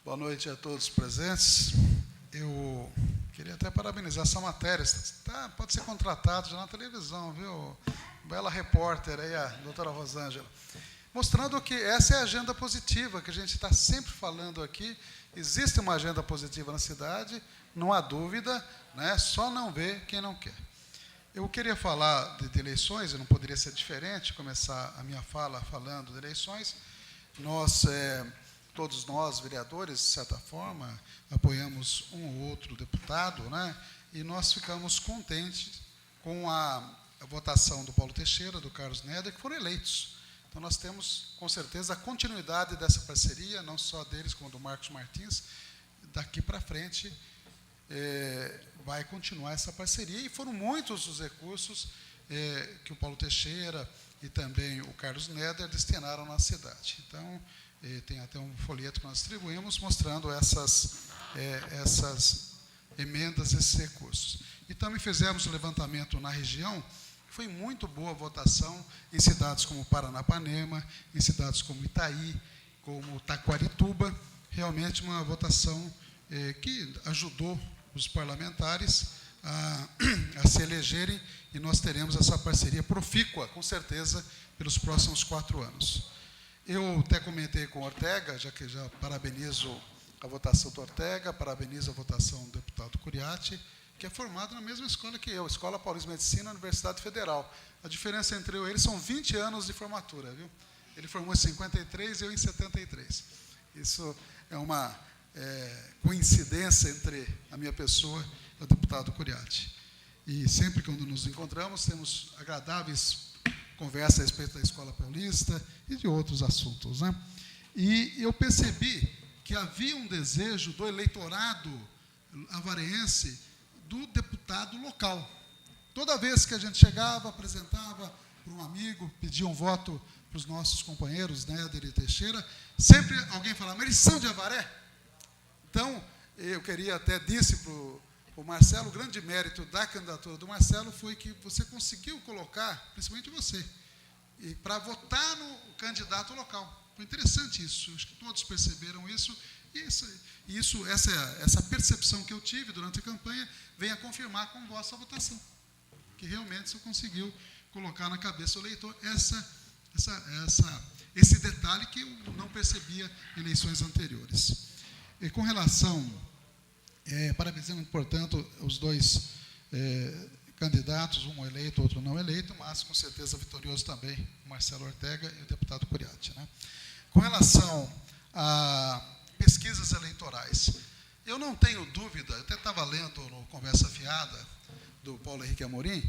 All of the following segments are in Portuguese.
Boa noite a todos os presentes. Eu queria até parabenizar essa matéria. Pode ser contratado já na televisão, viu? Bela repórter aí, a doutora Rosângela. Mostrando que essa é a agenda positiva, que a gente está sempre falando aqui. Existe uma agenda positiva na cidade, não há dúvida, né? Só não vê quem não quer. Eu queria falar de eleições, e não poderia ser diferente, começar a minha fala falando de eleições. Todos nós, vereadores, de certa forma, apoiamos um ou outro deputado, né? E nós ficamos contentes com a votação do Paulo Teixeira, do Carlos Neder, que foram eleitos. Então, nós temos, com certeza, a continuidade dessa parceria, não só deles, como do Marcos Martins. Daqui para frente, vai continuar essa parceria. E foram muitos os recursos que o Paulo Teixeira e também o Carlos Neder destinaram na cidade. Então, tem até um folheto que nós distribuímos mostrando essas emendas, esses recursos. E também fizemos um levantamento na região. Foi muito boa a votação em cidades como Paranapanema, em cidades como Itaí, como Taquarituba. Realmente uma votação que ajudou os parlamentares a se elegerem, e nós teremos essa parceria profícua, com certeza, pelos próximos 4 anos. Eu até comentei com o Ortega, já parabenizo a votação do Ortega, parabenizo a votação do deputado Curiati, que é formado na mesma escola que eu, Escola Paulista de Medicina, Universidade Federal. A diferença entre eu e ele são 20 anos de formatura, viu? Ele formou em 53 e eu em 73. Isso é uma coincidência entre a minha pessoa e o deputado Curiati. E sempre quando nos encontramos, temos agradáveis conversas a respeito da Escola Paulista e de outros assuntos, né? E eu percebi que havia um desejo do eleitorado avareense do deputado local. Toda vez que a gente chegava, apresentava para um amigo, pedia um voto para os nossos companheiros, Neder e Teixeira, sempre alguém falava, mas eles são de Avaré? Então, eu queria até disse para o Marcelo, o grande mérito da candidatura do Marcelo foi que você conseguiu colocar, principalmente você, para votar no candidato local. Foi interessante isso, acho que todos perceberam isso, e essa percepção que eu tive durante a campanha vem a confirmar com vossa votação, que realmente você conseguiu colocar na cabeça do eleitor esse detalhe que eu não percebia em eleições anteriores. E com relação, parabenizando, portanto, os dois candidatos, um eleito, outro não eleito, mas com certeza vitorioso também o Marcelo Ortega e o deputado Curiati, né? Com relação a pesquisas eleitorais, eu não tenho dúvida, eu até estava lendo no Conversa Fiada, do Paulo Henrique Amorim,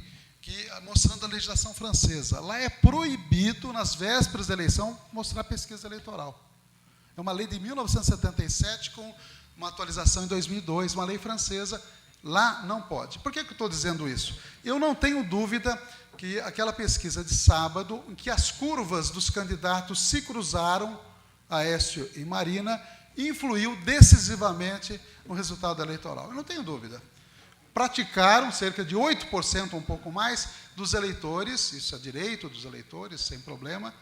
mostrando a legislação francesa. Lá é proibido, nas vésperas da eleição, mostrar pesquisa eleitoral. É uma lei de 1977, com uma atualização em 2002, uma lei francesa. Lá não pode. Por que eu estou dizendo isso? Eu não tenho dúvida que aquela pesquisa de sábado, em que as curvas dos candidatos se cruzaram, Aécio e Marina, influiu decisivamente no resultado eleitoral. Eu não tenho dúvida. Praticaram cerca de 8%, um pouco mais, dos eleitores, isso é direito dos eleitores, sem problema,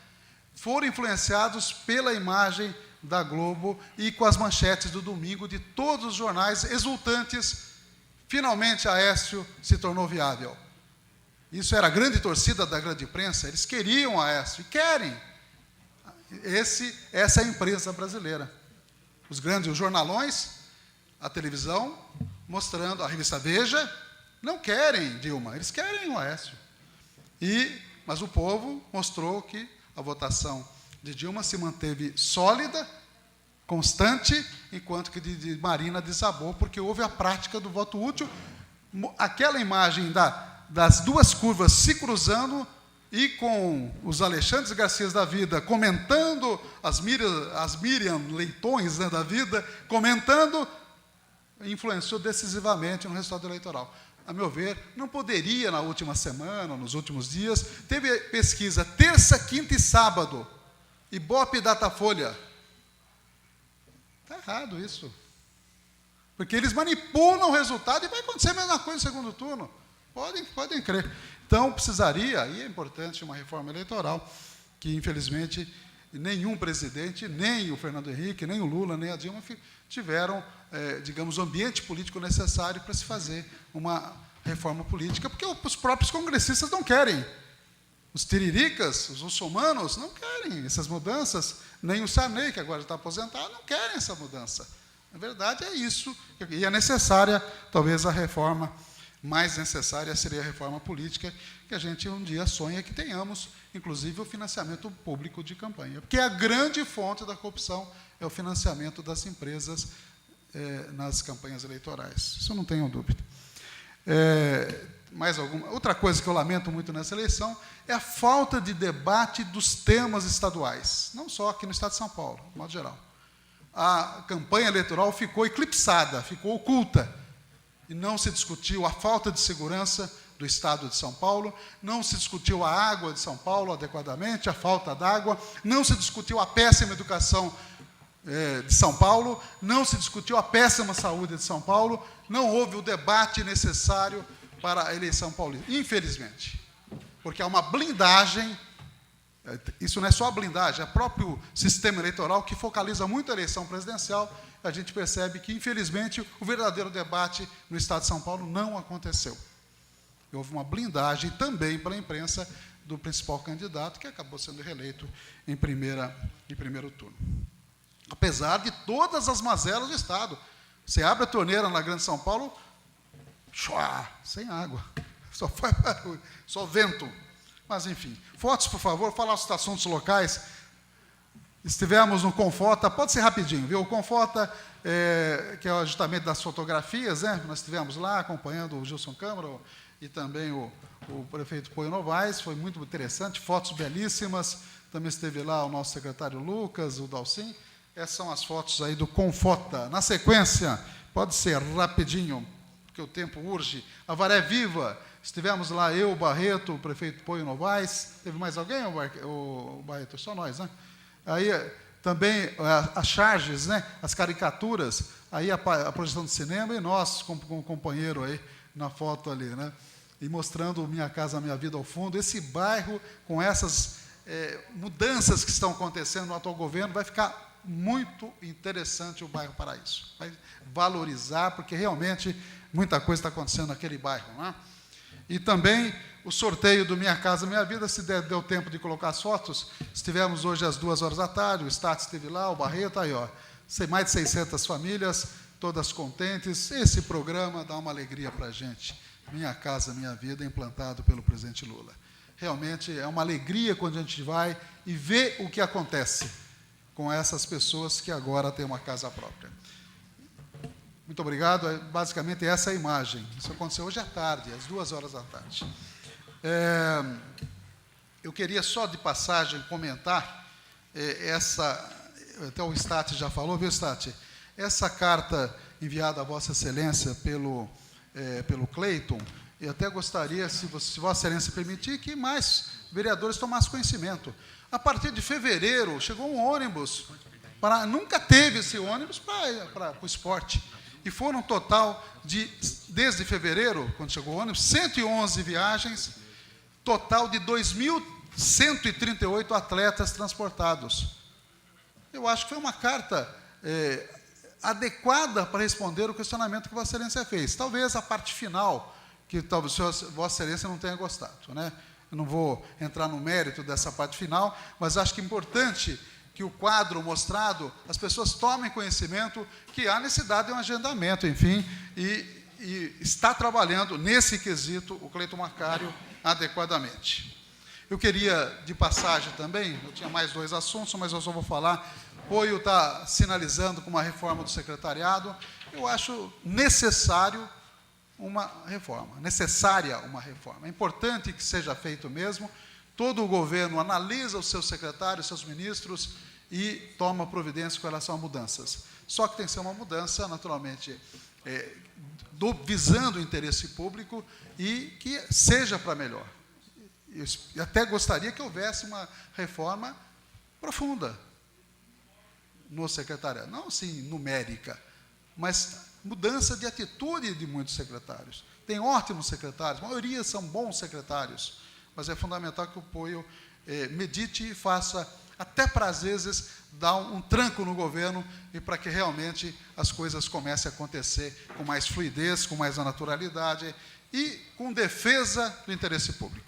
foram influenciados pela imagem da Globo e com as manchetes do domingo de todos os jornais exultantes. Finalmente, Aécio se tornou viável. Isso era a grande torcida da grande imprensa, eles queriam Aécio, e querem. Essa é a imprensa brasileira. Os jornalões, a televisão, mostrando, a revista Veja, não querem Dilma, eles querem o Aécio. Mas o povo mostrou que a votação de Dilma se manteve sólida, constante, enquanto que de Marina desabou, porque houve a prática do voto útil. Aquela imagem das duas curvas se cruzando e com os Alexandres Garcias da vida comentando, as Miriam Leitões, né, da vida, comentando, influenciou decisivamente no resultado eleitoral. A meu ver, não poderia, na última semana, nos últimos dias, teve pesquisa terça, quinta e sábado, Ibope e Datafolha. Está errado isso. Porque eles manipulam o resultado e vai acontecer a mesma coisa no segundo turno. Podem crer. Então, precisaria, e é importante, uma reforma eleitoral, que, infelizmente, nenhum presidente, nem o Fernando Henrique, nem o Lula, nem a Dilma tiveram, digamos, o ambiente político necessário para se fazer uma reforma política, porque os próprios congressistas não querem. Os tiriricas, os muçulmanos, não querem essas mudanças, nem o Sarney, que agora está aposentado, não querem essa mudança. Na verdade, é isso, e é necessária, talvez, a reforma mais necessária seria a reforma política, que a gente um dia sonha que tenhamos, inclusive, o financiamento público de campanha. Porque a grande fonte da corrupção é o financiamento das empresas nas campanhas eleitorais. Isso eu não tenho dúvida. Mais alguma? Outra coisa que eu lamento muito nessa eleição é a falta de debate dos temas estaduais, não só aqui no Estado de São Paulo, de modo geral. A campanha eleitoral ficou eclipsada, ficou oculta, e não se discutiu a falta de segurança do Estado de São Paulo, não se discutiu a água de São Paulo adequadamente, a falta d'água, não se discutiu a péssima educação de São Paulo, não se discutiu a péssima saúde de São Paulo, não houve o debate necessário para a eleição paulista, infelizmente, porque há uma blindagem, isso não é só a blindagem, é o próprio sistema eleitoral que focaliza muito a eleição presidencial. A gente percebe que, infelizmente, o verdadeiro debate no Estado de São Paulo não aconteceu. Houve uma blindagem também para a imprensa do principal candidato, que acabou sendo reeleito em primeiro turno. Apesar de todas as mazelas do Estado. Você abre a torneira na Grande São Paulo, sem água, só faz barulho, só vento. Mas, enfim, fotos, por favor, falar os assuntos locais. Estivemos no Confota, pode ser rapidinho, viu? O Confota, que é o ajustamento das fotografias, né? Nós estivemos lá acompanhando o Gilson Câmara e também o prefeito Poio Novaes, foi muito interessante, fotos belíssimas. Também esteve lá o nosso secretário Lucas, o Dalcin. Essas são as fotos aí do Confota. Na sequência, pode ser rapidinho, porque o tempo urge. A Varé Viva, estivemos lá, eu, o Barreto, o prefeito Poio Novaes. Teve mais alguém, o Barreto? Só nós, né? Aí também as charges, né? As caricaturas, aí a projeção de cinema e nós, com o companheiro aí na foto ali, né? E mostrando Minha Casa Minha Vida ao fundo. Esse bairro, com essas mudanças que estão acontecendo no atual governo, vai ficar muito interessante o bairro Paraíso. Vai valorizar, porque realmente muita coisa está acontecendo naquele bairro, né? E também o sorteio do Minha Casa Minha Vida, se deu tempo de colocar as fotos, estivemos hoje às 14h, o Status esteve lá, o Barreto, aí, ó, mais de 600 famílias, todas contentes. Esse programa dá uma alegria para a gente. Minha Casa Minha Vida, implantado pelo presidente Lula. Realmente é uma alegria quando a gente vai e vê o que acontece com essas pessoas que agora têm uma casa própria. Muito obrigado. Basicamente, essa é a imagem. Isso aconteceu hoje à tarde, às 14h. Eu queria só, de passagem, comentar até o Stati já falou, viu, Stati? Essa carta enviada a Vossa Excelência pelo Cleiton, eu até gostaria, se Vossa Excelência permitir, que mais vereadores tomassem conhecimento. A partir de fevereiro, chegou um ônibus, nunca teve esse ônibus para o esporte. E foram um total desde fevereiro, quando chegou o ônibus, 111 viagens, total de 2.138 atletas transportados. Eu acho que foi uma carta adequada para responder o questionamento que Vossa Excelência fez. Talvez a parte final, que talvez Vossa Excelência não tenha gostado, né? Eu não vou entrar no mérito dessa parte final, mas acho que é importante que o quadro mostrado, as pessoas tomem conhecimento que há necessidade de um agendamento, enfim, e está trabalhando nesse quesito o Cleiton Macário adequadamente. Eu queria, de passagem também, eu tinha mais 2 assuntos, mas eu só vou falar. Poio está sinalizando com uma reforma do secretariado. Eu acho necessária uma reforma. É importante que seja feito mesmo. Todo o governo analisa os seus secretários, seus ministros e toma providência com relação a mudanças. Só que tem que ser uma mudança, naturalmente, visando o interesse público e que seja para melhor. Eu até gostaria que houvesse uma reforma profunda no secretariado. Não assim numérica, mas mudança de atitude de muitos secretários. Tem ótimos secretários, a maioria são bons secretários, mas é fundamental que o Poio medite e faça até para, às vezes, dar um tranco no governo e para que realmente as coisas comecem a acontecer com mais fluidez, com mais naturalidade e com defesa do interesse público.